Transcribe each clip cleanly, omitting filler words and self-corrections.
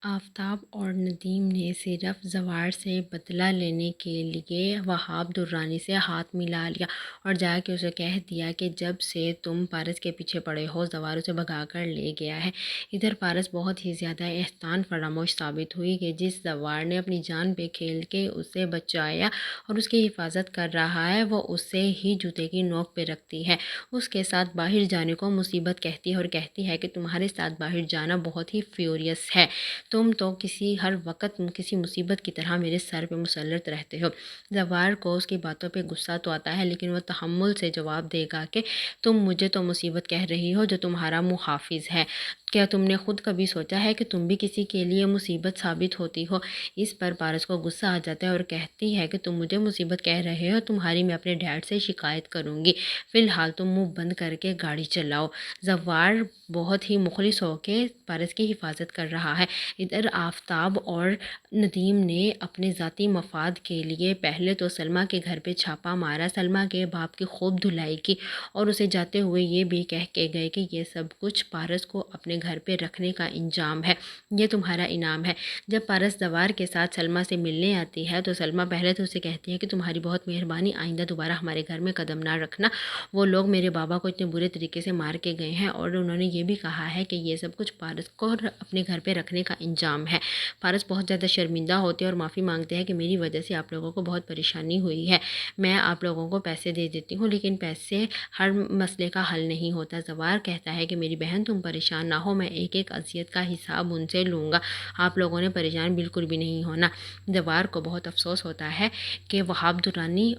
آفتاب اور ندیم نے صرف زوار سے بدلہ لینے کے لیے وہاب درانی سے ہاتھ ملا لیا اور جا کے اسے کہہ دیا کہ جب سے تم پارس کے پیچھے پڑے ہو زوار اسے بھگا کر لے گیا ہے۔ ادھر پارس بہت ہی زیادہ احسان فراموش ثابت ہوئی کہ جس زوار نے اپنی جان پہ کھیل کے اسے بچایا اور اس کی حفاظت کر رہا ہے وہ اسے ہی جوتے کی نوک پہ رکھتی ہے، اس کے ساتھ باہر جانے کو مصیبت کہتی ہے اور کہتی ہے کہ تمہارے ساتھ باہر جانا بہت ہی فیوریس ہے، تم تو ہر وقت کسی مصیبت کی طرح میرے سر پہ مسلط رہتے ہو۔ زوار کو اس کی باتوں پہ غصہ تو آتا ہے لیکن وہ تحمل سے جواب دے گا کہ تم مجھے تو مصیبت کہہ رہی ہو جو تمہارا محافظ ہے، کیا تم نے خود کبھی سوچا ہے کہ تم بھی کسی کے لیے مصیبت ثابت ہوتی ہو؟ اس پر پارس کو غصہ آ جاتا ہے اور کہتی ہے کہ تم مجھے مصیبت کہہ رہے ہو، تمہاری میں اپنے ڈیڈ سے شکایت کروں گی، فی الحال تم منہ بند کر کے گاڑی چلاؤ۔ زوار بہت ہی مخلص ہو کے پارس کی حفاظت کر رہا ہے۔ ادھر آفتاب اور ندیم نے اپنے ذاتی مفاد کے لیے پہلے تو سلمیٰ کے گھر پہ چھاپا مارا، سلمیٰ کے باپ کی خوب دھلائی کی اور اسے جاتے ہوئے یہ بھی کہہ کے گئے کہ یہ سب کچھ پارس کو اپنے گھر پہ رکھنے کا انجام ہے، یہ تمہارا انعام ہے۔ جب پارس زوار کے ساتھ سلمیٰ سے ملنے آتی ہے تو سلمیٰ پہلے تو اسے کہتی ہے کہ تمہاری بہت مہربانی، آئندہ دوبارہ ہمارے گھر میں قدم نہ رکھنا، وہ لوگ میرے بابا کو اتنے برے طریقے سے مار کے گئے ہیں اور انہوں نے یہ بھی کہا ہے کہ یہ سب کچھ پارس کو اپنے گھر پہ رکھنے کا انجام ہے۔ پارس بہت زیادہ شرمندہ ہوتے ہیں اور معافی مانگتے ہیں کہ میری وجہ سے آپ لوگوں کو بہت پریشانی ہوئی ہے، میں آپ لوگوں کو پیسے دے دیتی ہوں لیکن پیسے ہر مسئلے کا حل نہیں ہوتا۔ زوار کہتا ہے کہ میری بہن تم پریشان نہ ہو، میں ایک ایک اذیت کا حساب ان سے لوں گا، آپ لوگوں نے پریشان بالکل بھی نہیں ہونا۔ زوار کو بہت افسوس ہوتا ہے کہ وہاب درانی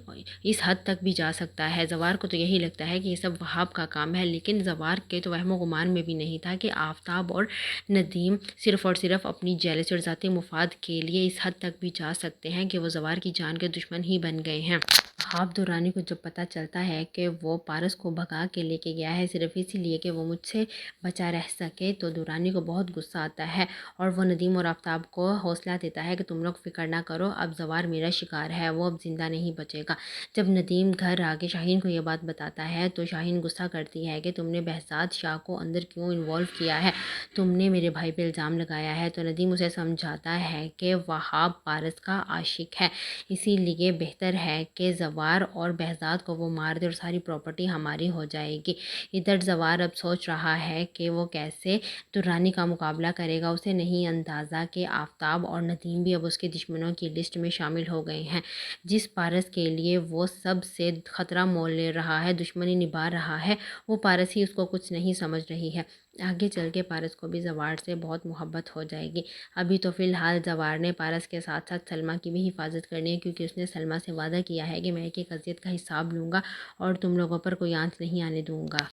اس حد تک بھی جا سکتا ہے، زوار کو تو یہی لگتا ہے کہ یہ سب وہاب کا کام ہے، لیکن زوار کے تو وہم و گمان میں بھی نہیں تھا کہ آفتاب اور ندیم صرف اور صرف اپنی جیلسی اور ذاتی مفاد کے لیے اس حد تک بھی جا سکتے ہیں کہ وہ زوار کی جان کے دشمن ہی بن گئے ہیں۔ وہاب درانی کو جب پتہ چلتا ہے کہ وہ پارس کو بھگا کے لے کے گیا ہے صرف اسی لیے کہ وہ مجھ سے بچا رہ سکے تو درانی کو بہت غصہ آتا ہے اور وہ ندیم اور آفتاب کو حوصلہ دیتا ہے کہ تم لوگ فکر نہ کرو، اب زوار میرا شکار ہے، وہ اب زندہ نہیں بچے گا۔ جب ندیم گھر آ کے شاہین کو یہ بات بتاتا ہے تو شاہین غصہ کرتی ہے کہ تم نے بہزاد شاہ کو اندر کیوں انوالو کیا ہے، تم نے میرے بھائی پہ الزام لگایا ہے۔ تو ندیم اسے سمجھاتا ہے کہ وہاب پارس کا عاشق ہے، اسی لیے بہتر ہے کہ زوار اور بہزاد کو وہ مار دے اور ساری پراپرٹی ہماری ہو جائے گی۔ ادھر زوار اب سوچ رہا ہے کہ وہ کیسے درانی کا مقابلہ کرے گا، اسے نہیں اندازہ کہ آفتاب اور ندیم بھی اب اس کے دشمنوں کی لسٹ میں شامل ہو گئے ہیں، جس پارس کے لیے وہ سب سے خطرہ مول لے رہا ہے، دشمنی نبھا رہا ہے، وہ پارس ہی اس کو کچھ نہیں سمجھ رہی ہے۔ آگے چل کے پارس کو بھی زوار سے بہت محبت ہو جائے گی۔ ابھی تو فی الحال زوار نے پارس کے ساتھ ساتھ سلمیٰ کی بھی حفاظت کرنی ہے کیونکہ اس نے سلمیٰ سے وعدہ کیا ہے کہ میں ایک ایک اذیت کا حساب لوں گا اور تم لوگوں پر کوئی آنچ نہیں آنے دوں گا۔